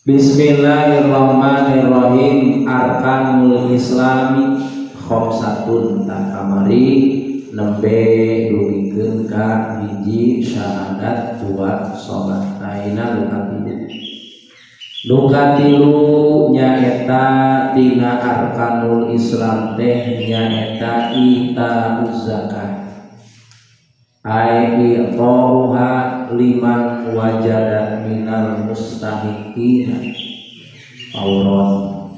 Bismillahirrahmanirrahim. Arkanul Islami khamsatun takamari nembe dugikeun ka hiji syahadat dua sholat aina lukatilu nyaeta tina arkanul Islam teh nyaeta ita zakat ai toha liman wajadat minal mustahiqina auron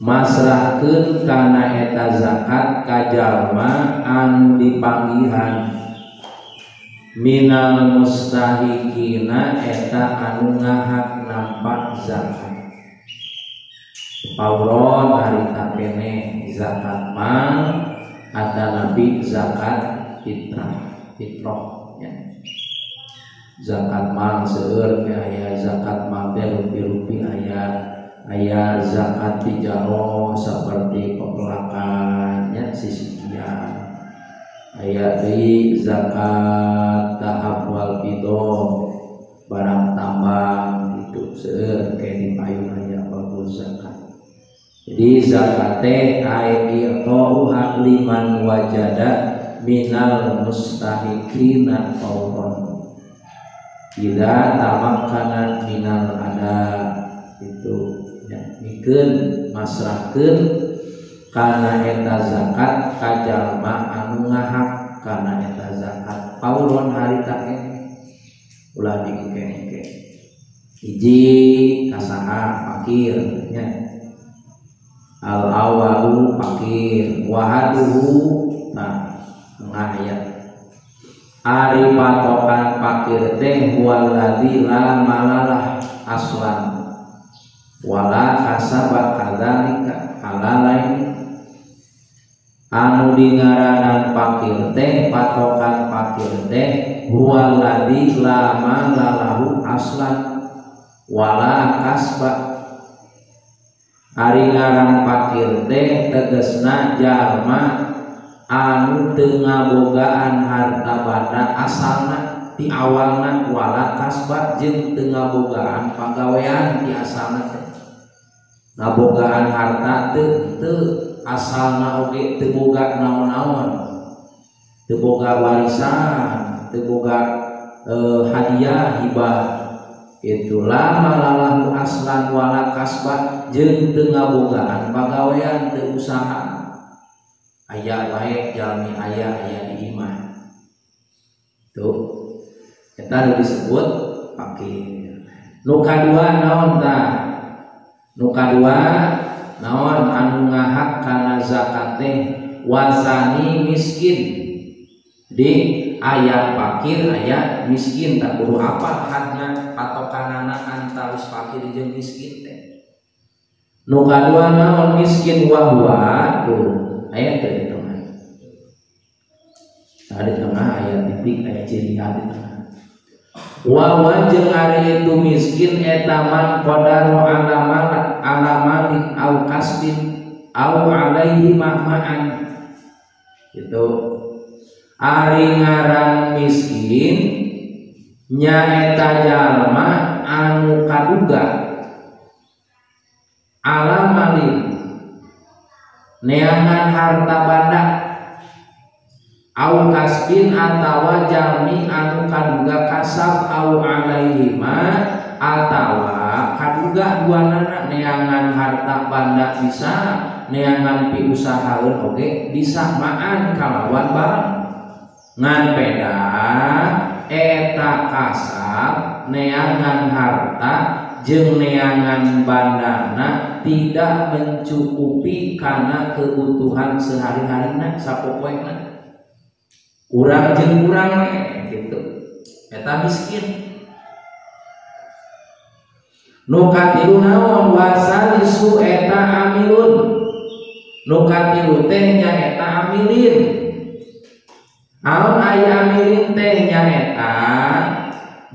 masrahkeun kana eta zakat ka jalma anu dipanggihan minal mustahiqina eta anu ngahak nampak zakat auron harita kene zakat mal ada nabi zakat fitrah ya. Zakat mal seueur aya zakat mal teh rupi-rupi aya zakat tijaroh seperti pepelakannya sisikian aya deui zakat tahap wal bidon barang tambang gitu seueur kayak di payung aya apa zakat. Jadi zakat teh ai tauha liman wajada minal mustahiqina fawron bila tamakkana minal ada itu ya mikeun masrahkeun kana eta zakat ka jalma anu ngahak kana eta zakat fawron harita kene ulah dikengke hiji kasaha fakir nya al awalu fakir wahaduhu nah ayat ari patokan fakir teh waladzi la malalah aslan wala kasaba kadzalika halalain anu dingaranan fakir teh patokan fakir teh waladzi la malalahu aslan wala kasba ari ngaran fakir teh tegesna jalma anu teu ngabogaan harta banda asalna ti awalna wala kasbat jeung teu ngabogaan pagawean ti asalna teh ngabogaan harta teu asalna oge teu boga naon-naon teu boga warisan teu boga hadiah hibah itulah malalahu aslan wala kasbat jeung teu ngabogaan pagawean teu usaha aya wae jalmi aya di iman tuh eta disebut fakir. Nu kadua naon tah? Nu kadua naon anu ngahak kana zakat teh wazani miskin di aya fakir aya miskin tak kudu apa hadna patokanana antara fakir jeung miskin teh. Nu kadua naon miskin wahwa tuh ayat di tengah ada di tengah ayat titik ayat ciri di tengah wa jeung ari itu miskin eta man qadaro alamalik au kasbin au alaihi mahma'an itu ari ngaran miskin nya eta jalma anu kaduga alamalik neangan harta banda au kasbin atawa jalmi anu kaduga kasab au alaihima atawa kaduga duanana neangan harta banda bisa neangan pi usahaeun oge bisa maan kalawan barang ngan beda eta kasab neangan harta jeung neangan bandana tidak mencukupi karena kebutuhan sehari-harina sapopoena urang jeung urang gitu eta miskin. Nu katilu naon wasalisu eta amilun nu katilu teh nyaeta amilin naon aya amilin teh nyaeta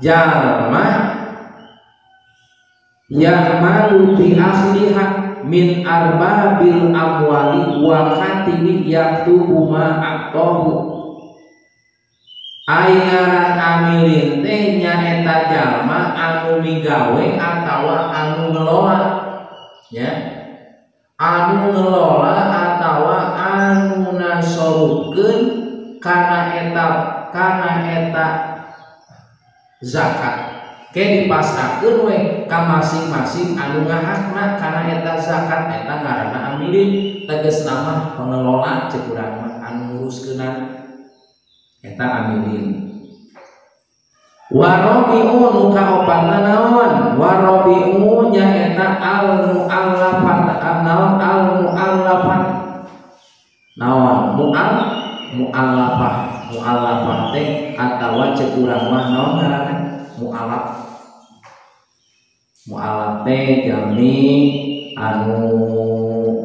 jalma ya'malu bi asliha min arbabil amwali wa katibi yaktubu ma aqtahu Ainaran amilin teh nyaeta jalma anu migawe atawa anu ngelola, ya, anu ngelola atawa anu nasorukeun kana eta zakat. Ke dipasrahkeun we ka masing-masing anu ngahakna kana eta zakat, eta ngaranna amilin, tegasna mah pengelola ceuk urang mah anu nguruskeunna eta amilin. Warabi'u nu kaopatna naon? Warabi'u nyaeta al-mu'allafat naon al-mu'allafat naon mu'allafah teh atawa ceuk urang mah naon ngaranna mu'allaf teh jami anu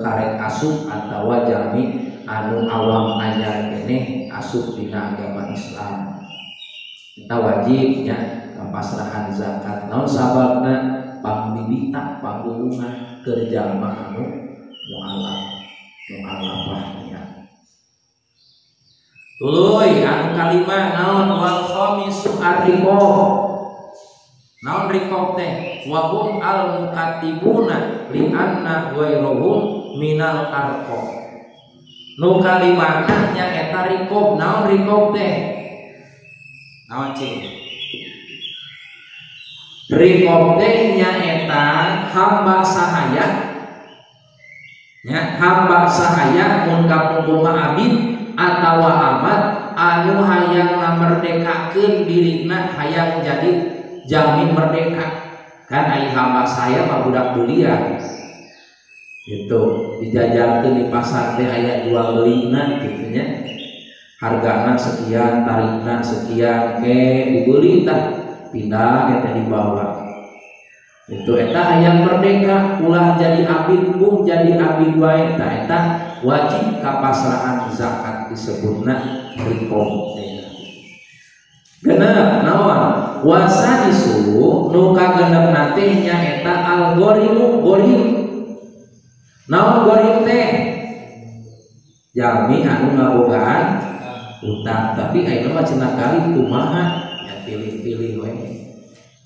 karek asup atawa jami anu awam ajar keneh asup dina agama Islam. Kita wajibnya pasrahan zakat naon sababna pangbibita panggulungan keur jalma anu mu'allafahnya. Tuluy anu kalima naon wal khamisu ar-riqab. Naon riqab teh? Wa hum al-mukatibuna li anna ghairuhum minal arqab. Nu kalimana nyaeta riqab. Naon riqab teh? Naon cing? Riqab teh nyaeta hamba sahaya. Ya, hamba sahaya mun kapungkur abid atawa amat anu hayang ngamerdekakeun dirina hayang jadi jamin merdeka. Kan aya hamba saya mah budak belia. Gitu, dijajarkeun di pasar teh aya jual belina kitu nya. Hargana sekian, tarikna sekian, ke dibeli tah pindah eta dibawa. Itu eta hayang merdeka ulah jadi abid pun jadi abid wae tah eta wajib kapasrahan zakat disebutna riqab. Genep naon? Wasadisu nu kagenepna teh nyaeta al-ghorimu gorim. Naon gorim teh? Jami anu ngabogaan utang, tapi ayeuna mah cenah kali kumaha ya pilih-pilih we.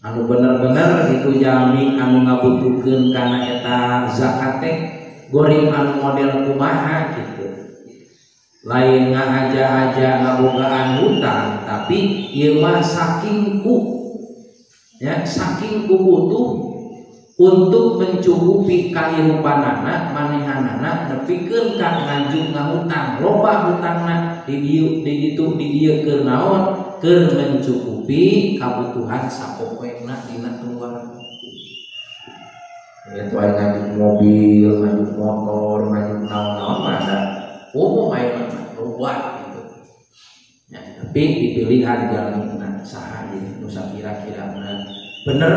Anu bener-bener itu jami anu ngabutuhkeun kana eta zakat teh gorim anu model kumaha gitu. Lain ngahaja-haja ngabogaan hutang, tapi ieu mah saking butuh untuk mencukupi kahirupanana manehanana nepikeun ka nganjuk ngahutang. Loba hutangna di ditu di dieu keur naon? Keur mencukupi kabutuhan sapopena dina keluarga. Eta aya nganjuk mobil, nganjuk motor, nganjuk naon-naon mah ada umum aya loba gitu. Ya, tapi dipilihan jalmina saha nu sakira-kirana bener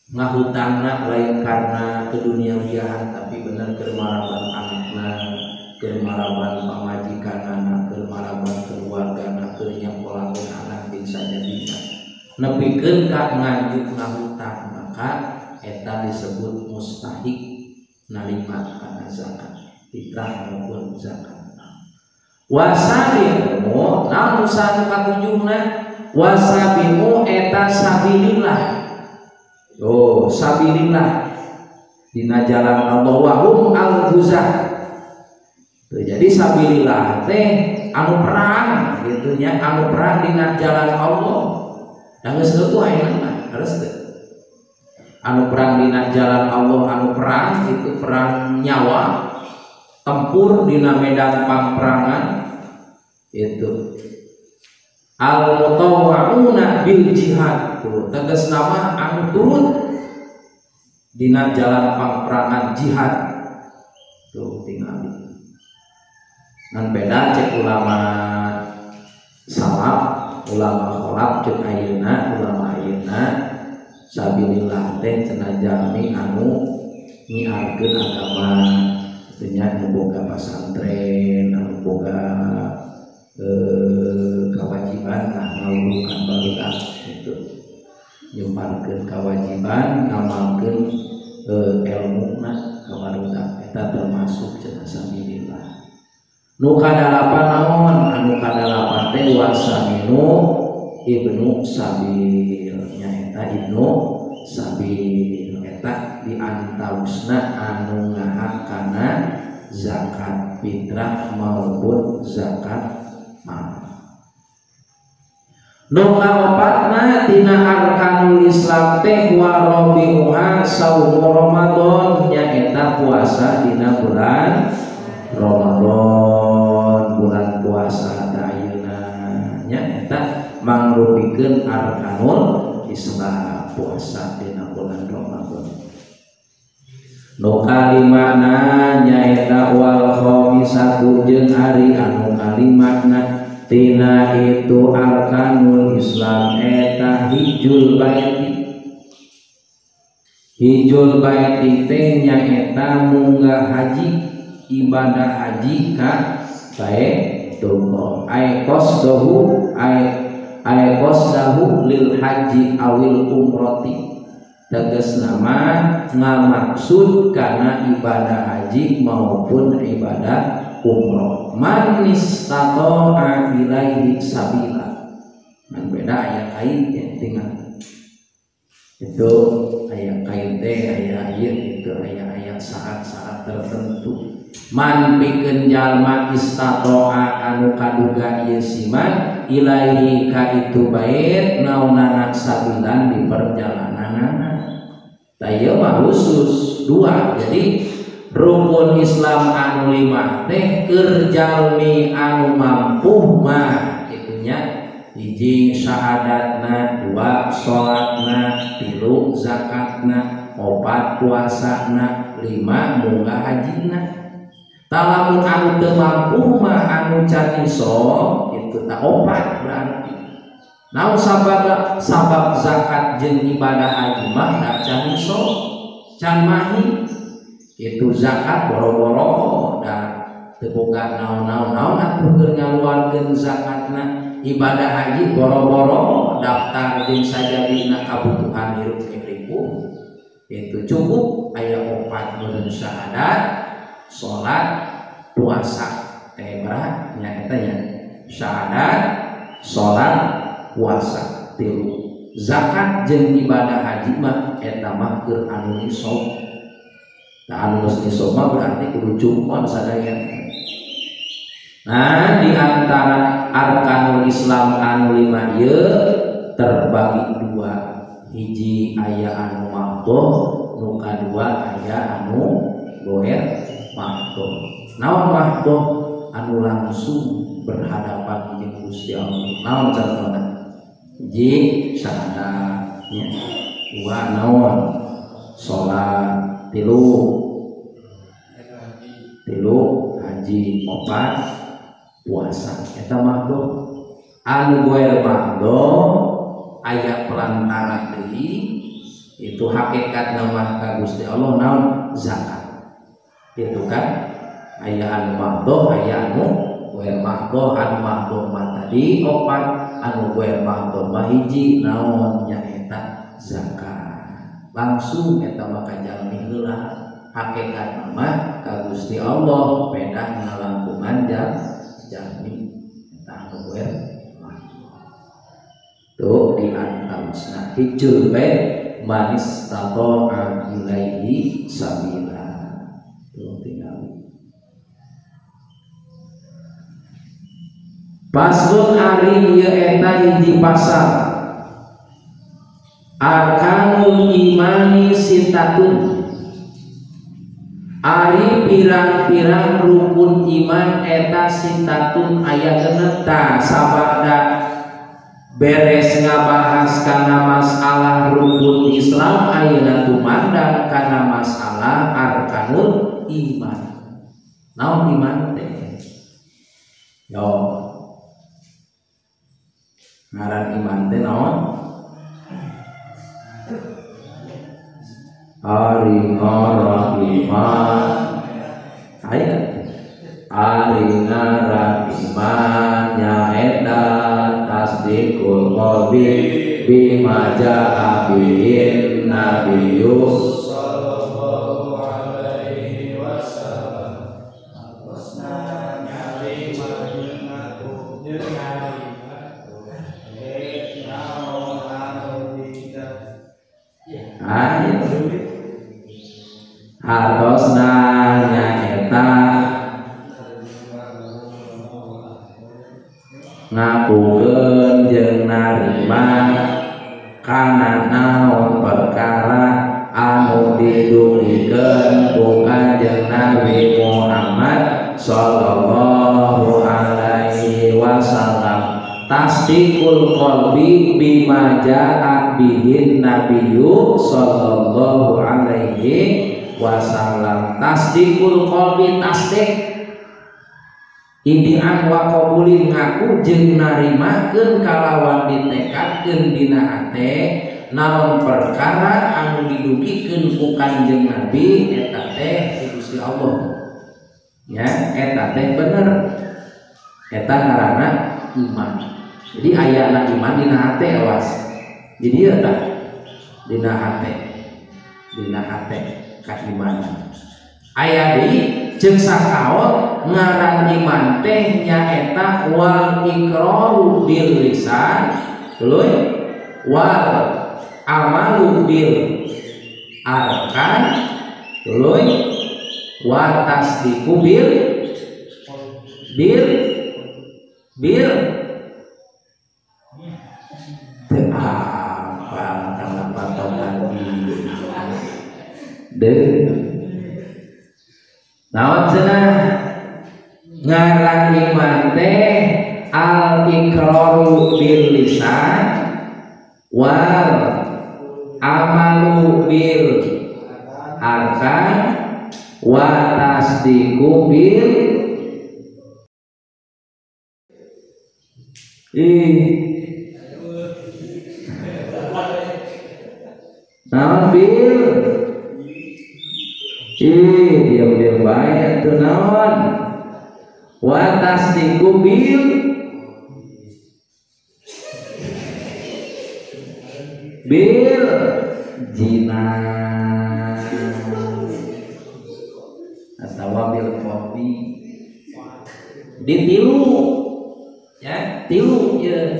ngahutangna lain karena keduniawian, tapi bener keur maraban anakna, keur maraban pamajikanana, keur maraban keluargana, keur nyakolakeun anak bisa jadina nepikeun ka nganjuk ngahutang, maka eta disebut mustahik narima kana zakat fitrah maupun zakat. Wasabimu naon usaha katujuhna? Wasabimu eta sabilillah. Oh, sabilillah dina jalan Allah wahum al-ghuzah. Jadi sabilillah teh anu perang gitu nya, anu perang dina jalan Allah. Da geus heueuh ayeuna mah harus teh. Anu perang dina jalan Allah, anu perang itu perang nyawa, tempur dina medan pangperangan itu. Al-mutawwa'una bil jihad tuh tegas nama anu turun dina jalan pangperangan jihad tuh tinggal. Nan beda cek ulama salaf, ulama khalaf cek ayeuna, ulama ayeuna sabilillah teh cenah jami anu nyiarkeun agama, nya anu boga pasantren, anu boga kewajiban ngaluhurkan barudak itu nyumparkeun kewajiban ngamalkeun ilmuna ka barudak eta termasuk cenah sabilillah. Nu kadalapan naon anu kadalapan teh wasaminu ibnu sabil nyaeta ibnu sabil eta di antausna anu ngahakana zakat fitrah maupun zakat mal. Nu kaopatna tina arkanul Islam teh wa rabiuha saum Ramadan nyaeta puasa dina bulan Ramadan, bulan puasa ayeuna nyaeta mangrupikeun arkanul Islam puasa dina bulan Ramadan. Nu kalimana nyaeta wal khamisatu jeung ari anu kalimatna tina itu arkanul Islam eta hijul baiti. Hijul baiti teh nyaeta munggah haji, ibadah haji ka Baitullah. Ai qasdahu lil haji awil umrati. Tegas nama ngamaksud kana ibadah haji maupun ibadah umroh. Man istata'a ilaihi sabila. Man beda aya kain ya tinggal. Itu aya kain teh aya ieu itu aya syarat-syarat tertentu. Man pikeun jalma istata'a anu kaduga ieu siman ilaihi ka itu bait naunana sabilan di perjalananana. Taya mah khusus dua. Jadi rukun Islam anu 5 teh keur jalmi anu mampu mah itunya hiji syahadatna, 2 salatna, 3 zakatna, 4 puasana, 5 munggah hajina. Talamun anu teu mampu mah anu can iso itu tak 4 berarti. Naon sabab zakat jeung ibadah haji mah da can iso, can mahi. Itu zakat boro-boro da teu boga naon-naon atuh keur ngaluarkeun zakatna. Ibadah haji boro-boro daftar jeung sajadina kabutuhan hirup pikirku. Itu cukup aya 4 meureun syahadat, salat, puasa. Teh berat nya eta nya. Syahadat, salat, puasa 3. Zakat jeung ibadah haji mah eta mah keur anu nisab. Nah, anu nisab mah berarti kudu cukon sadaya. Nah, di antara arkanul Islam anu 5 ieu terbagi 2. Hiji aya anu mafdhol, nu kadua aya anu goer mafdhol. Naon mafdhol? Anu langsung berhadapan jeung Gusti Allah. Naon contohna? Hiji syahadat nya. 2 naon? Salat, 3 haji, 4 puasa. Eta mafdhol. Anu goer mafdhol aya pelantara deui itu hakikat nama ka Gusti Allah naon zakat. Itu kan aya anu mafdhol aya anu goer mafdhol. Anu mafdhol mah tadi 4, anu goer mafdhol mah hiji naon nyaeta zakat. Langsung eta mah kajalmi heula hakikat nama ka Gusti Allah beda ngalangkungan jalmi eta anu goer tuh di antausna hijul bait manis tato'a ilaihi sabila. Tuh tinggal paslon ari ieu eta hiji pasal arkanul imani sitatun. Ari pirang-pirang rukun iman eta sitatun aya genep. Ta sabada beres ngabahas kana masalah rukun Islam ayeuna tumandang kana masalah arkanul iman. Naon iman teh? Yo. Ngaran iman teh naon? Ari ngaran iman. Aya. Ari ngaran iman nyaeta tasdikul qalbi bima jaa bihin nabiyyu sallallahu alaihi wasallam. hartosna nyaeta ngapukeun jeung narima kana naon perkara anu didulikeun ku Kanjeng Nabi Muhammad sallallahu alaihi wasallam. Tasdiqul qalbi bima jaa bihin nabiyyu sallallahu alaihi wasallam. Tasdiqul qalbi tasdik indian wa qabulin ngaku jeung narimakeun kalawan ditekadkeun dina hate naon perkara anu didugikeun ku Kanjeng Nabi eta teh ti Gusti Allah. Ya, eta teh bener. Eta ngaranna iman. Jadi ayana iman dina hate awas. Jadi eta dina hate kaimanan. Aya deui jeung sakaot ngaran iman teh nyaeta wal iqraru bil lisan, tuluy wal amalu bil arkan, tuluy wa tasdiqu bil naon cenah ngaran iman teh al iqraru bil lisan wal amalu bil arkan wa tasdiqu bil naon bil diam bae teu naon wa tasdiqu bil jinan atawa bil kopi ditilu ya tilu ya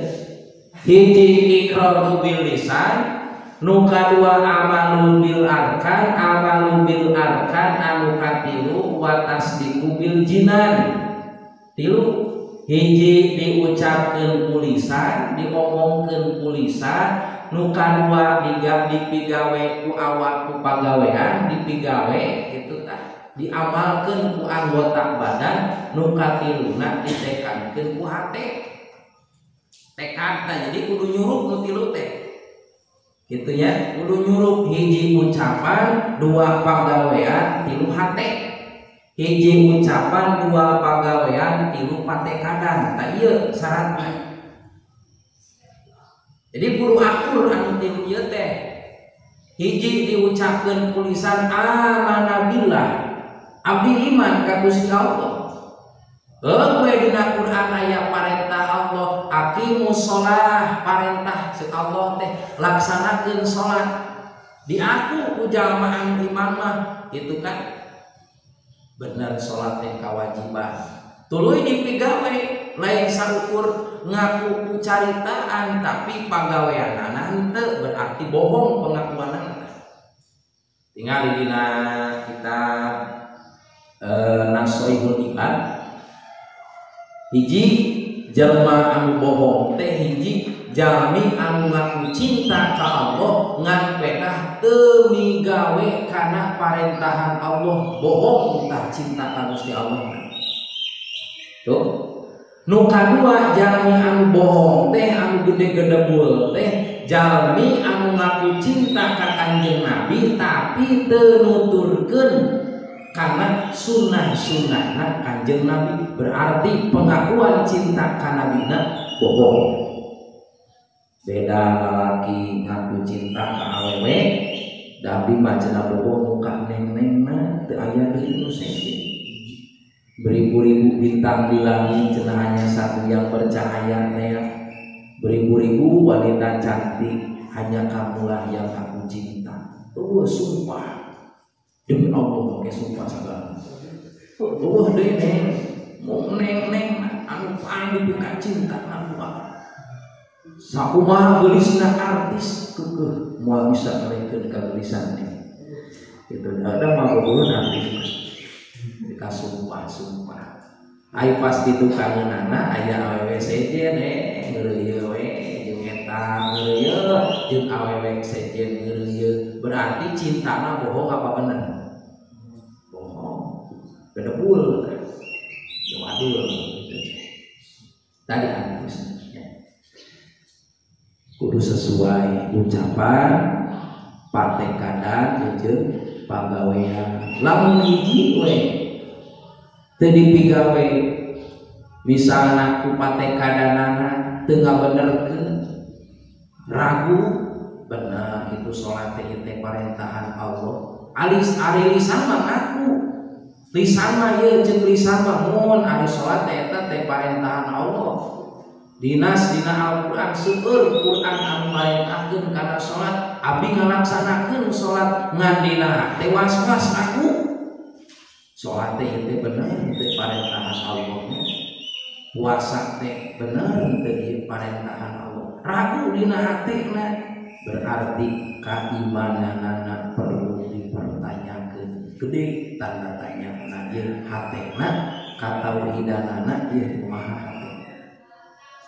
hiji iqrar bil lisan nu kadua amalu bil arkan anu katilu wa tasdiqu bil jinan tilu hiji diucapkeun ku lisan diomongkeun ku lisan nu kadua dipigawe ku awak ku pagawean dipigawe itu tah diamalkeun ku anggota badan nu katiluna ditekadkeun ku hate tekad tah jadi kudu nyurup nu tilu teh gitu ya kudu nyurup hiji ucapan dua pagawean tilu hate hiji ucapan dua pagawean tilu patekadan tah ieu syaratna. Jadi kudu akur anu tilu ieu teh hiji diucapkeun ku lisan amanah billah abdi iman ka Gusti Allah. Heuh dina Quran aya parentah Allah aqimus shalah parentah si Allah teh laksanakeun salat diaku ku jalma anu iman mah gitu kan bener salat teh kawajiban tuluy dipigawe lain saukur ngaku ku caritaan tapi pagaweanana henteu berarti bohong pengakuanana. Tinggal dina kitab Nashihul Ibad hiji jalma anu bohong teh hiji jalmi anu ngaku cinta ka Allah ngan pedah teu migawe kana parentahan Allah bohong tah cinta ka Gusti Allah. Tuh nu kadua jalmi anu bohong teh anu gede-gede bul teh jalmi anu ngaku cinta ka Kanjeng Nabi tapi teu nuturkeun karena sunnah-sunnahna Kanjeng Nabi berarti pengakuan cinta ka nabina bohong. Beda lalaki ngaku cinta ka awewe tapi macana bohong muka neng-nengna teu aya deui nu sengke. Beribu-ribu bintang di langit cenah hanya satu yang bercahaya teh. Beribu-ribu wanita cantik hanya kamulah yang aku cinta. Sumpah demi Allah pakai sumpah segala. Deui neng, mau neng anu paling dipika cinta na kumaha. Sakumaha geulisna artis keukeuh moal bisa ngalekeun ka geulisan teh. Gitu ada mah dulu nanti dikasumpah-sumpah. Ai pas ditu kangeunana aya awewe sejen ngeureuyeuh we jeung eta ngeureuyeuh jeung awewe sejen ngeureuyeuh. Berarti cintana bohong apa bener? Bohong. Bedebul. Wadul gitu. Tadi ya. Kudu sesuai ucapan patekadan jeung pagawean. Lamun hiji we teu dipigawe misalna ku patekadanana teu ngabenerkeun ragu bener itu salat teh parentahan Allah. Alis ari lisan mah ngaku lisan mah ye jeung lisan mah mun ari salat eta teh parentahan Allah. Dinas dina Al-Qur'an seueur Qur'an anu marentahkeun kana salat abdi ngalaksanakeun salat ngan dina teh was-was aku salat teh teh bener teh parentahan Allah. Puasa teh bener teh parentahan Allah. Ragu dina hatina berarti keimananana perlu dipertanyakeun. Gede tanda tanyana ieu hatena katauhidanana ieu kumaha hatena.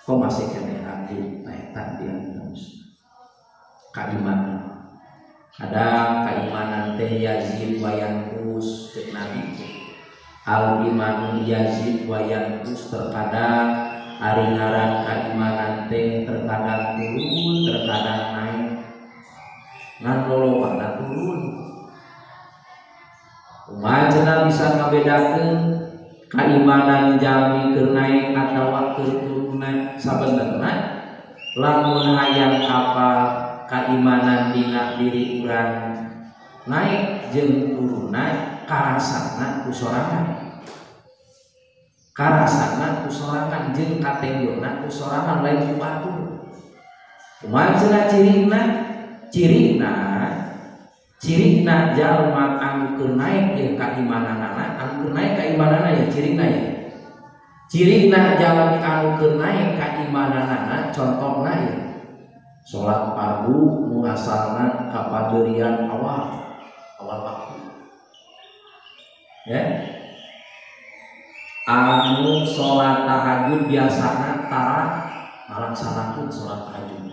Kok masih kena ragu eta dia terus. Keimanan. Ada keimanan teh yazid wa yanqus cek Nabi. Al imanu yazid wa yanqus terkadang ari ngaran keimanan teh terkadang turun terkadang naik. Ngan lolobana turun. Kumaha bisa ngabedakeun keimanan jami keur naik atawa keur turun sabenerna lamun hayang apa keimanan dina diri urang naik jeung turunna karasana ku sorangan. Karasana ku sorangan jeung katenggona ku sorangan lain ku batur. Kumaha cenah cirina jalma anu keur naik jeung keimananana anu keur naik keimananana ya cirina ya. Cirina jalmi anu keur naik keimananana contohna ya salat fardu nu asalna kapaderian awal waktu ya anu salat tahajud biasana tara ngalaksanakeun salat tahajud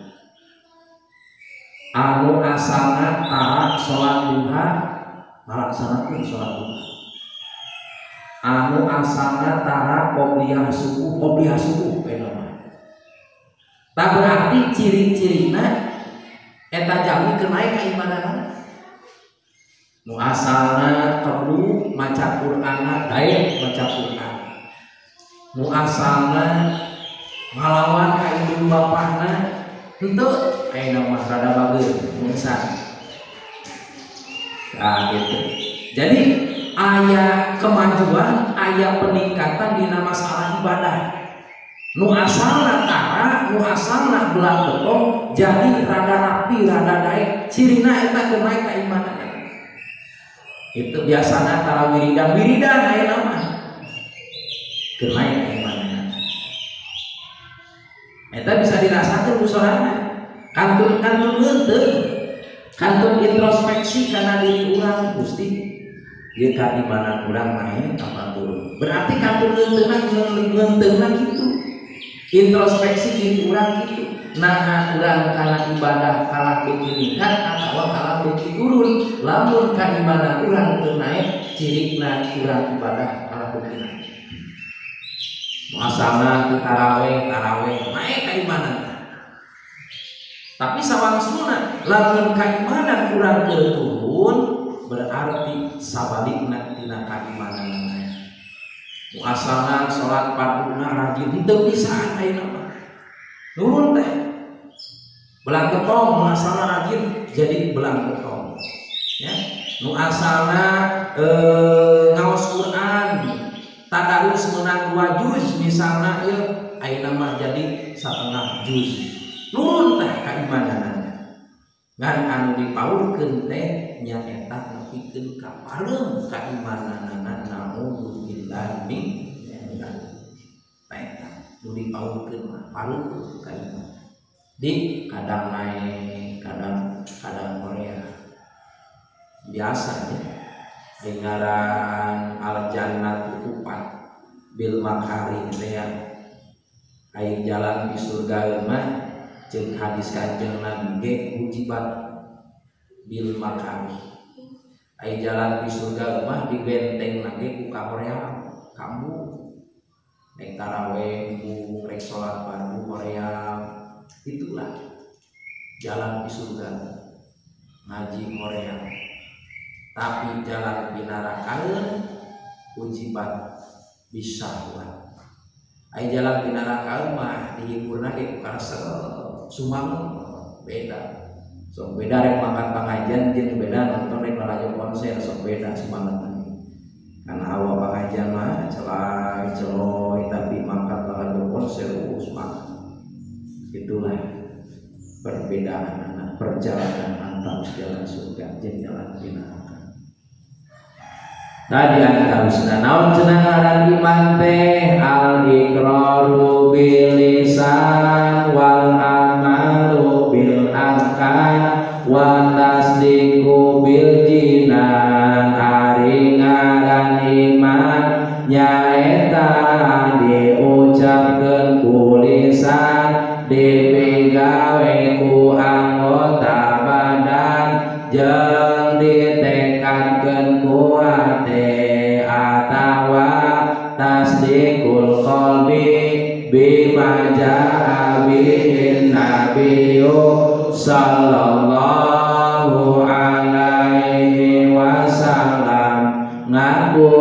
anu asalna tara salat duha ngalaksanakeun salat duha anu asalna tara qobliyah subuh nama. Tak berarti ciri-cirina eta jami keur naik keimananana. Nu asalna perlu maca Qur'anna daek maca Qur'an. Nu asalna ngalawan ka ibu bapana henteu ayeuna mah rada bageun mungsan. Nah gitu. Jadi aya kemajuan, aya peningkatan dina masalah ibadah. Nu asalna tara, nu asalna belang betong, jadi rada rapi, rada daek. Cirina eta keur naik keimanan. Itu biasana tara wiridan ayeuna mah keur naik keimanan. Eta bisa dirasakeun ku sorangan. Kantun heunteu. Kantun introspeksi kana diri urang Gusti. Ieu keimanan urang naik apa turun. Berarti kantun heunteuna kitu. Introspeksi diri urang gitu. Nah urang kana ibadah kalah beuki ningkat atawa kalah beuki turun. Lamun keimanan urang teu naik cirina urang ibadah kalah beuki naik. Muasalna teu taraweh naik keimanan. Tapi sawangsuna lamun keimanan urang teu turun berarti sabalikna tina keimanan naik. Muasalna salat farduna rajin henteu pisan ayeuna mah. Nurun teh. Belang ketong muasalna rajin jadi belang ketong. Ya. Nu asalna ngaos Quran tadarus meunang 2 juz misalna ieu ayeuna mah jadi 1/2 juz. Nurun teh keimananana. Ngan anu dipaurkeun teh nya eta nepikeun ka pareum keimananana naudzubillah min eta nu dipaurkeun mah pareum keimanan. Di kadang naik, kadang Korea. biasanya ngaran al jannatu upat bil makari teh ai jalan di surga mah jeung hadis Kanjeng Nabi ge ujibat bil makari ai jalan di surga mah di benteng lagi ku kahoream kamu nek tarawih ku rek salat fardu hoream itulah jalan di surga ngaji hoream. Tapi jalan di neraka ujibat bisahwat ai jalan di neraka mah dihiburna ge ku karasa sumang beda. Sok beda rek mangkat pengajian jeung beda nonton rek nalajo konser sok beda semangatna. Karena awal pengajian mah celai tapi mangkat nalajo konser semangat. Itulah perbedaan perjalanan antara jalan surga jeung jalan neraka. Tadi antarusna naon cenah ngaran iman teh al iqraru bil lisan wal amalu bil arkan wa tasdiqu bil jinan ari ngaran iman nyaeta diucapkeun ku lisan dipigawe ku anggota badan jeung ditekadkeun ku hate atawa tasdiqul qalbi bima jaa bihin nabiyyu sallallahu alaihi wasallam ngaku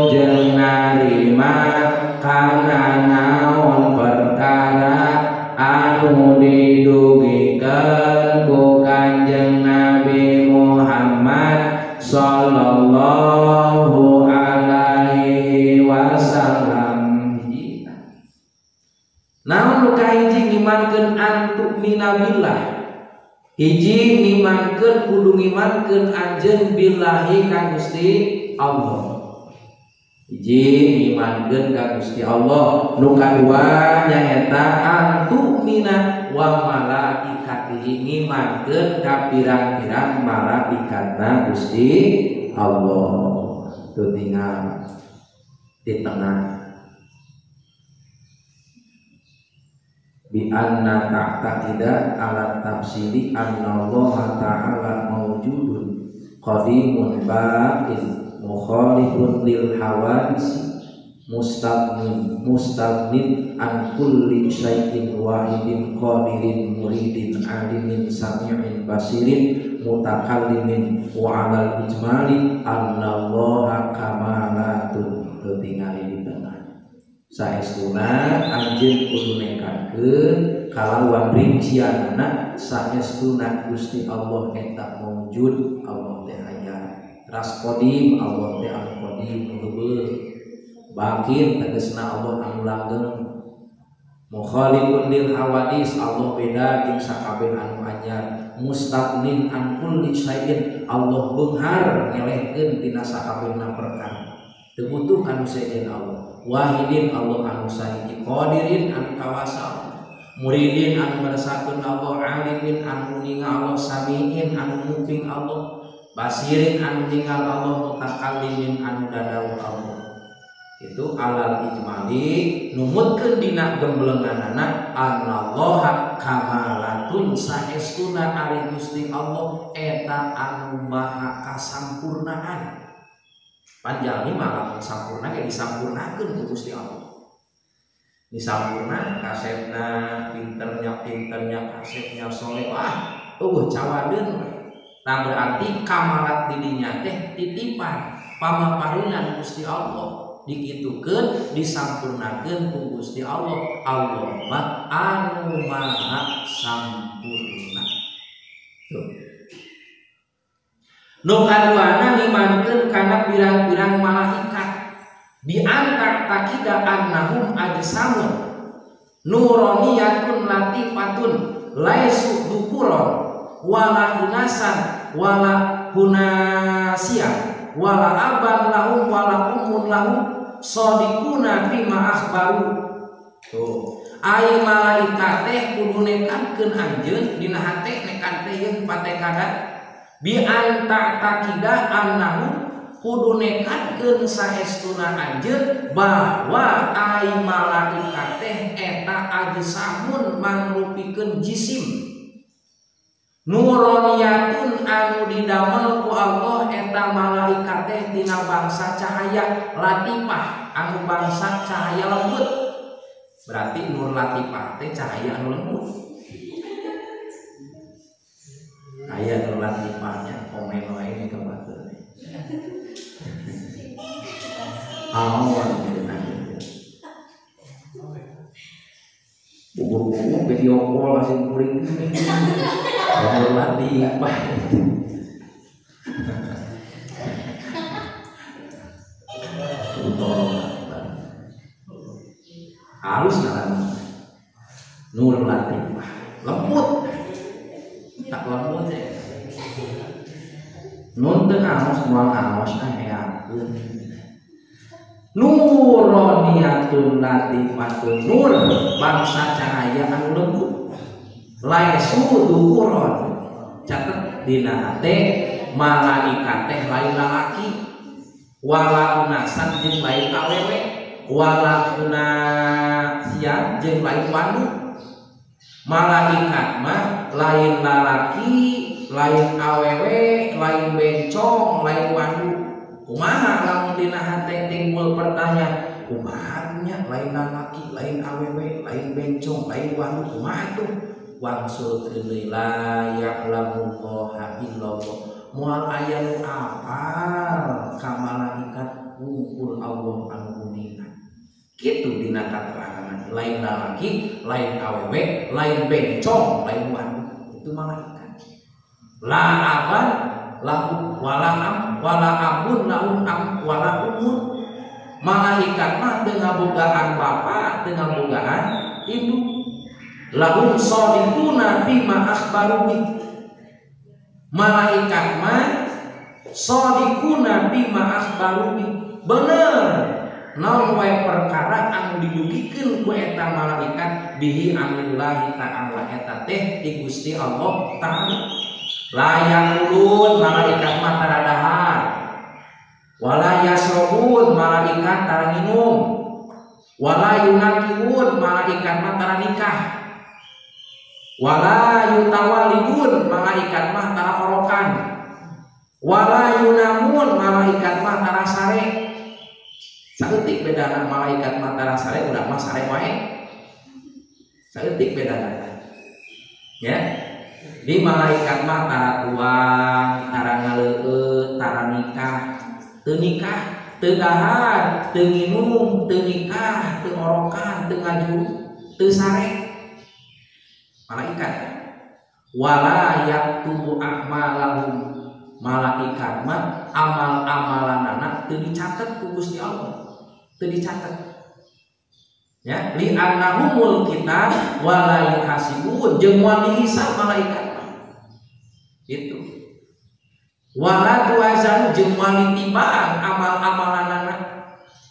jeung narima kana naon perkara anu didugikeun ku Kanjeng Nabi Muhammad sallallahu alaihi wasallam. Namun nu kahiji ngimankeun antuk minabillah. Hiji ngimankeun kudu ngimankeun anjeun billahi ka Gusti Allah. Hiji ngimankeun ka Gusti Allah. Nu kadua nyaeta antuk mina wa malaikatihi ngimankeun ka pirang-pirang malaikatna Gusti Allah. Tuh tinggal di tengah bi anna ta'taqida ala tafsiri anna Allah ta'ala mawjudun qadimun baqin mukhalifun lil hawadis mustagnin an kulli syai'in wahidin qadirin muridin alimin sami'in basirin mutakallimin wa alal ijmali anna Allah kamalatun. Ketinggali di tengah saestuna anjeun kudu nekakeun kalawan rincianna saestuna Gusti Allah eta mawjud Allah teh aya ras qadim Allah teh anu qadim heubeul bakin tegasna Allah anu langgeng mukhalifun lil hawadis Allah beda jeung sakabeh anu anyar mustaqnin an kulli syai'in Allah beunghar ngelehkeun tina sakabehna perkara teu butuh anu sejen Allah wahidin Allah anu sahiji qadirin anu kawasa muridin anu meresakeun Allah alimin anu ningal Allah samiin anu muping Allah basirin anu ningal Allah mutakallimin anu dadawuh Allah. Itu alal ijmali numutkeun dina gemblenganana anallaha kamalatun saestuna ari Gusti Allah eta anu maha kasampurnaan. Panjalmi malah sampurna ge disampurnakeun ku Gusti Allah. Disampurna kasetna pinternya kasetnya soleh cawadeun. Nah berarti kamalat di dinya teh titipan pamaparinan Gusti Allah. Dikitukeun disampurnakeun ku Gusti Allah. Allah mah anu maha sampurna. Tuh. Nu kaduana ngimankeun kana pirang-pirang malaikat di antar takida annahum ajsamun nuraniyatun latifatun laisu dukuron wala inasan wala hunasian wala aban lahum wala ummun lahum sadiquna bima akhbaru. Tuh ai malaikat teh kudu nekatkeun anjeun dina hate nekat teh patekada bi anta takida annahu kudu nekatkeun saestuna anjeun bahwa ai malaikat teh eta ajsamun mangrupikeun jisim nuroniyatun anu didamel ku Allah eta malaikat teh tina bangsa cahaya latifah anu bangsa cahaya lembut. Berarti nur latifah teh cahaya anu lembut. Aya nur latifahnya komen wae ini ke batur. Awan bubur-bubur video call masih kuring nur latifah. Halus dalam nur latifah lembut tak lembut ya nun teu aos moal aos aheakeun nuroniyatun latifatun nur bangsa cahaya anu lembut laisu dukuron catet dina hate malaikat teh lain lalaki wala unasan jeung lain awewe wala siang jeung lain wandu. Malaikat mah lain lalaki, lain awewe, lain bencong, lain wandu. Kumaha lamun dina hate timbul pertanyaan, kumaha nya lain lalaki, lain awewe, lain bencong, lain wandu, kumaha tuh? Wangsul teu la ya'lamullaha illallah. Moal aya nu apal ka malaikat wungkul Allah anu uningan. Kitu dina katerangan lain lalaki, lain awewe, lain bencong, lain wandu. Itu malaikat. La aban lahu wala abun lahum wala umur. Malaikat mah teu ngabogaan bapa, teu ngabogaan ibu. Lahum shadiquna bima akhbaru bi. Malaikat mah shadiquna bima akhbaru bi. Bener naon wae perkara anu didugikeun ku eta malaikat bihi anillahi ta'ala eta teh ti Gusti Allah taala. Layak ulun malaikat mah tara dahar. Wala yasrobun malaikat tara nginum. Wala yunakiun malaikat mah tara nikah. Wala yutawalidun malaikat mah tara orokan. Wala yunamun malaikat mah tara sare. Saeutik bedana malaikat mah tara sare udah mah sare wae. Saeutik bedana. Ya. Di malaikat mah tara tuang, tara ngaleueut, tara nikah, teu nikah, teu dahar, teu nginum, teu nikah, teu orokan, teu ngaju, teu sare. Malaikat. Wala yaktubu a'malahum. Malaikat mah amal-amalanana teu dicatet ku Gusti Allah. Teu dicatet. Ya, li annahumul kitab wala yuhasibun jeung moal dihisab malaikat mah. Itu. Wala tuazan jeung moal ditimbang amal-amalanana.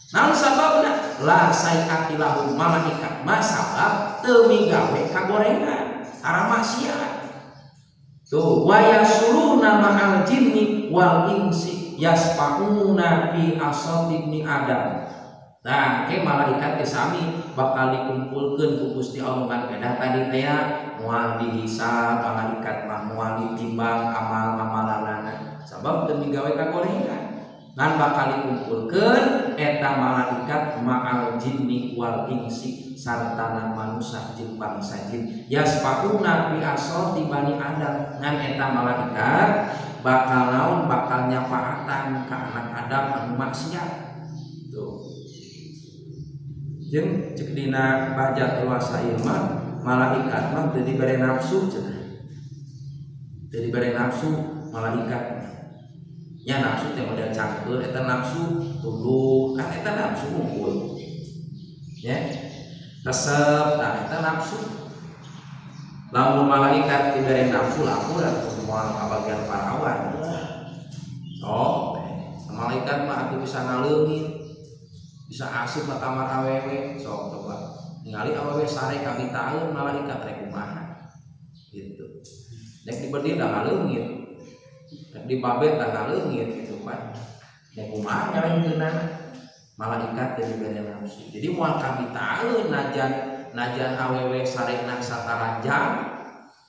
Naon sababna? La sayatilahu malaikat mah sabab teu migawe kagorengan, tara maksiat. Tuh wa yasuluna ma'al jinni wal insi yasfauna fi asabibni Adam. Nah, ke malaikat ke sami bakal dikumpulkeun ku Gusti Allah kan kedah tadi teh moal dihisab malaikat mah moal ditimbang amal-amalanana. Sabab teu migawe kagorengan. Ngan bakal dikumpulkeun eta malaikat ma'al jinni wal insi sartana manusia jeung bangsa jin yasfauna fi asati bani Adam. Ngan eta malaikat bakal naon bakal nyafaatan ka anak Adam anu maksiat. Tuh. Jeung cek dina bajatul wasail mah malaikat mah teu dibere nafsu cenah. Teu dibere nafsu malaikat. Nya nafsu teh model cangkeul eta nafsu tunduk kan eta nafsu unggul. Ya. Resep tah eta nafsu. Lamun malaikat dibere nafsu lapur atuh moal ka bagian parawan. Oh, malaikat mah atuh bisa ngaleungit. Bisa asih ka kamar awewe, sok coba. Ningali awewe sare kabitaeun malaikat rek kumaha. Gitu. Nek diberi da ngaleungit. di babet tanah leungit gitu kan. Ya kumaha ngarengeunana malaikat teh dibere nafsu. Jadi moal kabitaeun najan awewe sarekna satara jam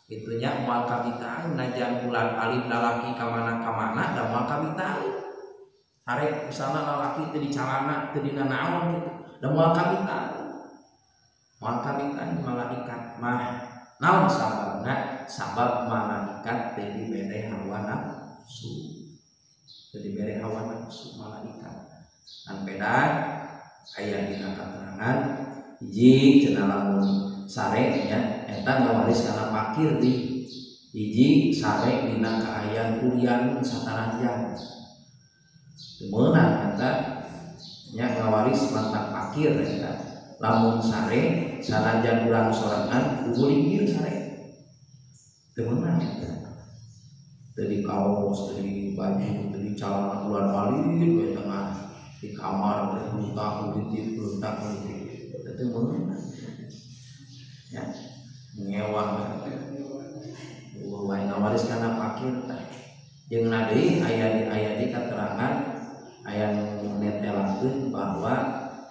itunya moal kabitaeun najan bulan alit lalaki ka mana-kamana da moal kabitaeun. Arek misalna lalaki teu dicalana teu dina naon gitu da moal kabitaeun. Moal kabitaeun malaikat mah naon sababna? Sabab malaikat teh dibere hawa nafsu. Teu dibere hawa nafsu malaikat. An beda aya dina katerangan hiji cenah lamun sare nya eta ngawaris kana fakir di hiji sare dina kaayaan kuliah satara jam. Teu meunang eta nya ngawaris mantak fakir eta. Lamun sare sanajan urang sorangan kudu linggir sare. Teu meunang eta. Teu di kaos, teu di baju, teu di calana bulan alit we tengah di kamar berhutang politik itu meunang ya ngewang wae ngawaris kana fakir tah jeung deui aya di katerangan aya nu netelakeun bahwa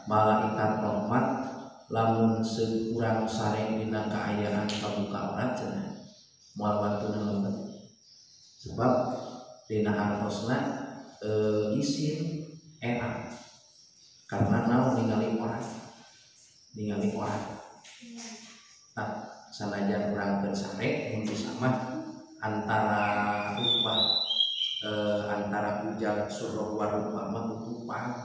malaikat rahmat lamun seurang sareng dina kaayaan kabuka aurat cenah moal wantuna lembet sebab dina hartosna isin enak karena naon ningali orang nah sanajan urang keur sare mun sama antara rupa antara ujal suruh warupa mah tutupan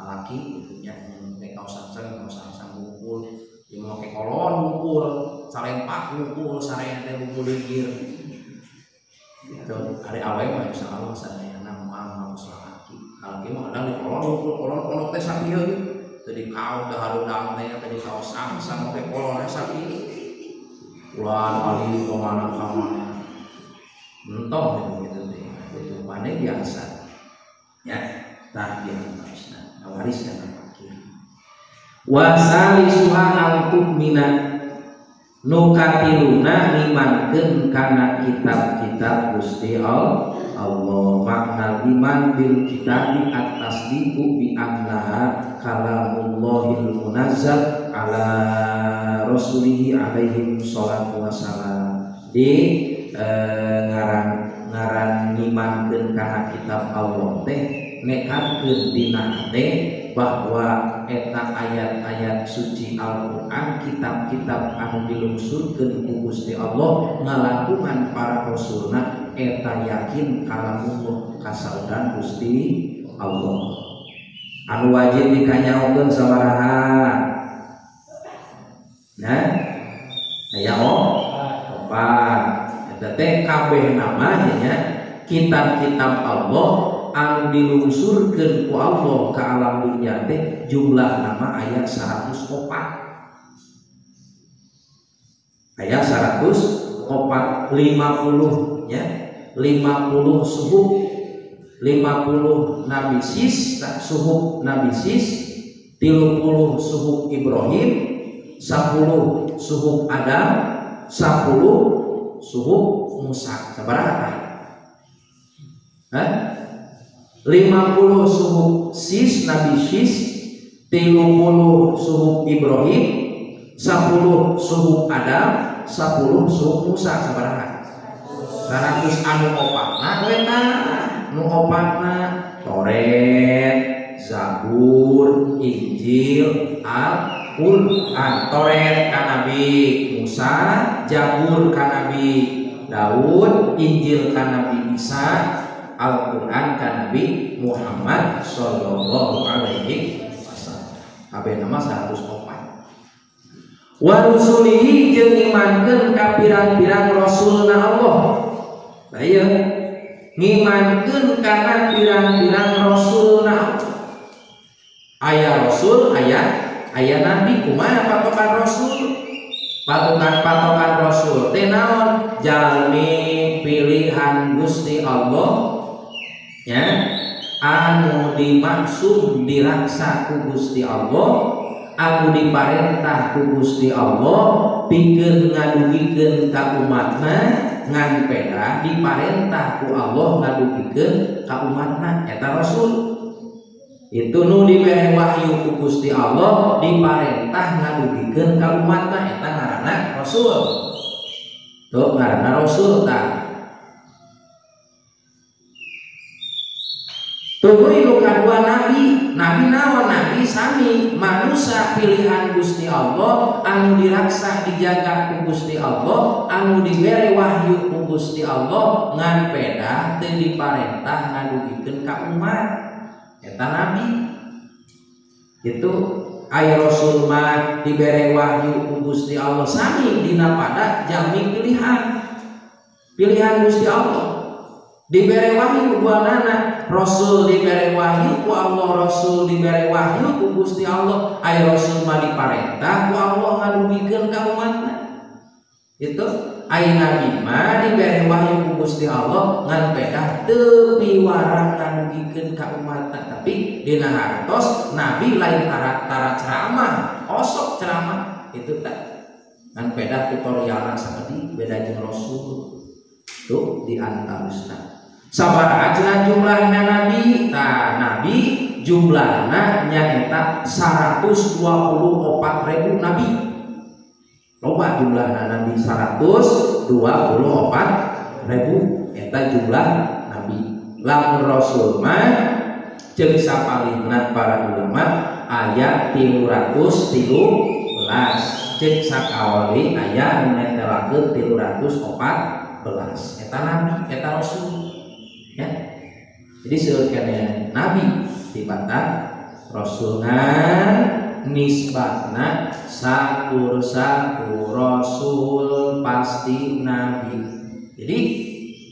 laki itunya yang kaos sangsang ngumpul ieu mah ke kolor ngumpul sarempak ngumpul sare teh ngumpul linggir gitu ari awe mah insyaallah sadayana moal laki mah kadang di kolor teh sakieu teu di kaos da harudang teh teh di kaos sangsang teh kolor sakieu ulah kali kemana entong gitu teh itu mana biasa ya tah biasa waris kana fakir wasali suhan tu'mina nu katiluna imankeun kana kitab-kitab Gusti Allah makna iman bil kitabi at-tasdiqu bi annaha kalamullahil munazzal ala rasulihi alaihi sholatu wassalam di ngaran imankeun kana kitab Allah teh nekatkeun dina teh bahwa eta ayat-ayat suci Al-Qur'an kitab-kitab anu dilungsurkeun ku Gusti Allah ngalakukan para rasulna eta yakin kalamullah kasaudan Gusti Allah anu wajib dikanyaokeun sabaraha nah aya opat eta teh kabeh nama nya kitab-kitab Allah anu dilungsurkeun ku Allah ka alam dunya teh jumlah nama ayat 104 ayat 104 50 ya 50 suhuf 50 Nabi Sis suhuf Nabi Sis 30 suhuf Ibrahim 10 suhuf Adam 10 suhuf Musa sabaraha 50 suhuf Sis Nabi Sis 30 suhuf Ibrahim 10 suhuf Adam 10 suhuf Musa sabaraha 100 anu opatna weta nu opatna Toret Zabur Injil Al-Qur'an Toret ka Nabi Musa Zabur ka Nabi Daud Injil ka Nabi Isa Al-Qur'an ka Nabi Muhammad sallallahu alaihi wasallam kabeh nama 104 wa rusulihi jeung imankeun ka pirang-pirang rasulna Allah aya ngimankeun kana pirang-pirang rasulna aya rasul aya nabi kumaha patokan rasul patokan rasul teh naon jalmi pilihan Gusti Allah ya anu dimaksud diraksa ku Gusti Allah anu diparentah ku Gusti Allah pikeun ngadugikeun ka umatna ngan peda diparentah ku Allah ngadugikeun ka umatna eta rasul. Itu nu dibere wahyu ku Gusti Allah diparentah ngadugikeun ka umatna eta ngaranna rasul. Tuh ngaranna rasul tah. Tuluy nu kadua nabi. Nabi naon? Nabi sami manusia pilihan Gusti Allah anu diraksa dijaga ku Gusti Allah anu dibere wahyu ku Gusti Allah ngan peda teu diparentah ngadugikeun ka umat eta nabi. Itu aya rasul mah dibere wahyu ku Gusti Allah sami dina pada jami pilihan Gusti Allah dibere wahyu ku anana. Rasul dibere wahyu ku Allah, rasul dibere wahyu ku Gusti Allah. Aya rasul mah diparentah ku Allah ngadugikeun ka umatna. Itu aya nabi mah dibere wahyu ku Gusti Allah ngan pedah teu piwarang ngadugikeun ka umatna. Tapi dina hartos nabi lain tara ceramah, osok ceramah itu tak ngan pedah tutorialna saperti beda jeung rasul. Tuh di antarusna sabaraha cenah jumlahna nabi. Tah nabi jumlahna nyaeta 124.000 nabi. Loba jumlahna nabi 124.000 eta jumlah nabi. Lamun rasul mah jeung sapalihna para ulama aya 313 jeung sakawali aya nu netelakeun 314 eta nabi eta rasul. Ya. Jadi seurkeun nabi tibatan rasul ngan nisbatna sakur rasul pasti nabi. Jadi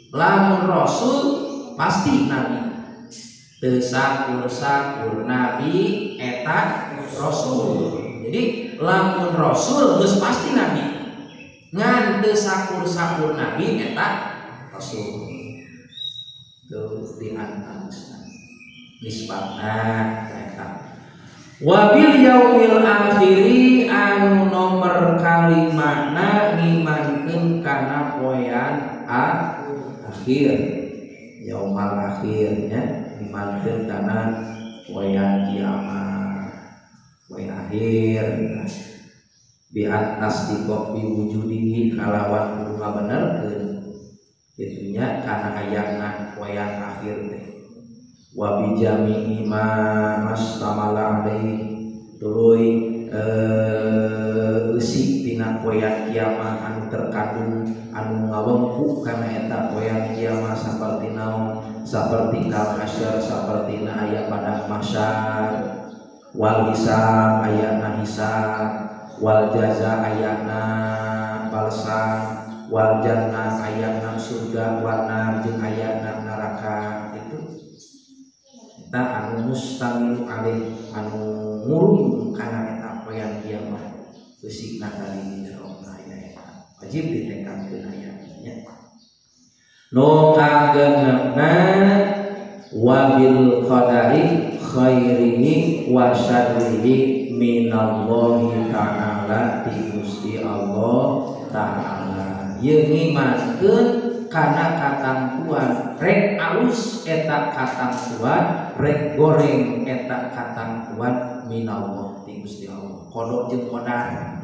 lamun rasul pasti nabi. Teu sakur nabi eta rasul. Jadi lamun rasul geus pasti nabi. Ngan teu sakur nabi eta rasul. Tuh di antarusna nisbatna eta wabil yaumil akhiri anu nomor kalimana ngimankeun kana poean akhir yaumal akhirnya ngimankeun kana poean kiamat poe akhir bi atas dikok biwujudihi kalawan kudu ngabenerkeun itunya karena ayatna wayang akhir teh wa bi jami'i ma mastamala alaihi tuluy eusi tina poean kiamat anu terkandung anu ngawengku kana eta poean kiamat saperti naon saperti kal hasyar sapertina aya pada mahsyar wal hisab ayana hisab wal jaza ayana balsan wal jannah ayana surga warna jeung ayana neraka. Itu kita anu mustamilu alih anu ngurung kana eta poean kiamat eusikna kali dirona aya wajib ditekankeun ayatnya nu kagenepna wabil qadari khairihi wa syarrihi minallahi ta'ala ti Gusti Allah ta'ala. Yeung ngimankeun kana katampuan rek alus eta katampuan rek goreng eta katampuan minallah ti Gusti Allah. Kodok jeung kodar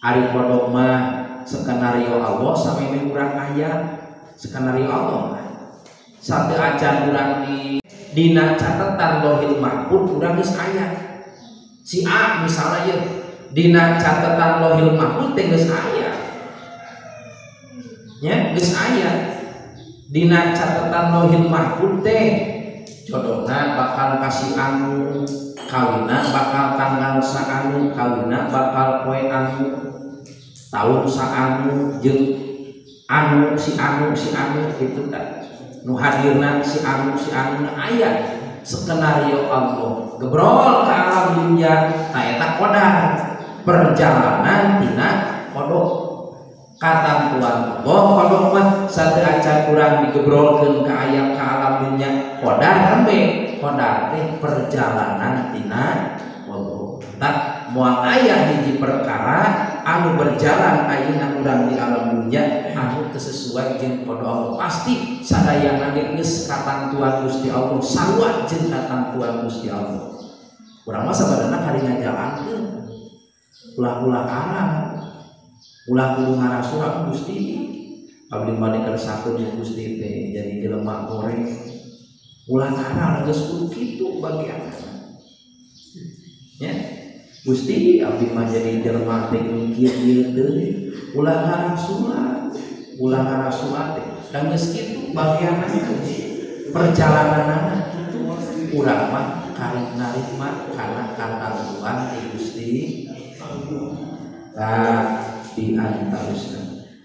ari kodok mah skenario Allah sameme urang aya skenario Allah satu acan urang di dina catatan Lauhil Mahfuz urang geus aya si A misalnya ya dina catatan Lauhil Mahfuz teh geus aya nya geus aya dina catatan Lauhil Mahfuz teh jodohna bakal kasih anu kawina bakal tanggal saanu kawina bakal poe anu tahun saanu jeung anu si anu gitu kan nu hadirna si anu aya skenario Allah gebrol ka alam dunya ta eta qadar perjalanan tina kodok katampuan Allah kodok mah sadeacan urang digebrolkeun ka aya ka alam dunya qadar hembe qadar teh perjalanan tina Allah tak moal aya hiji perkara anu berjalan ayeuna urang di alam dunya anu sesuai jeung qada Allah pasti sadayana geus katantuan Gusti Allah sarua jeung katantuan Gusti Allah. Urang mah sabadana kali ngajalankeun ulah-ulah arang ulah kudu ngarasurak Gusti abdi bade kersakeun jeung Gusti teh jadi jelema goreng ulah arang geus kudu kitu bagian ya Gusti abdi mah jadi jelema teh mikir ieu teh ulah ngarasurak teh dan geus kitu bagian perjalananna kitu urang mah kari narima kana katantuan ti Gusti di antarusna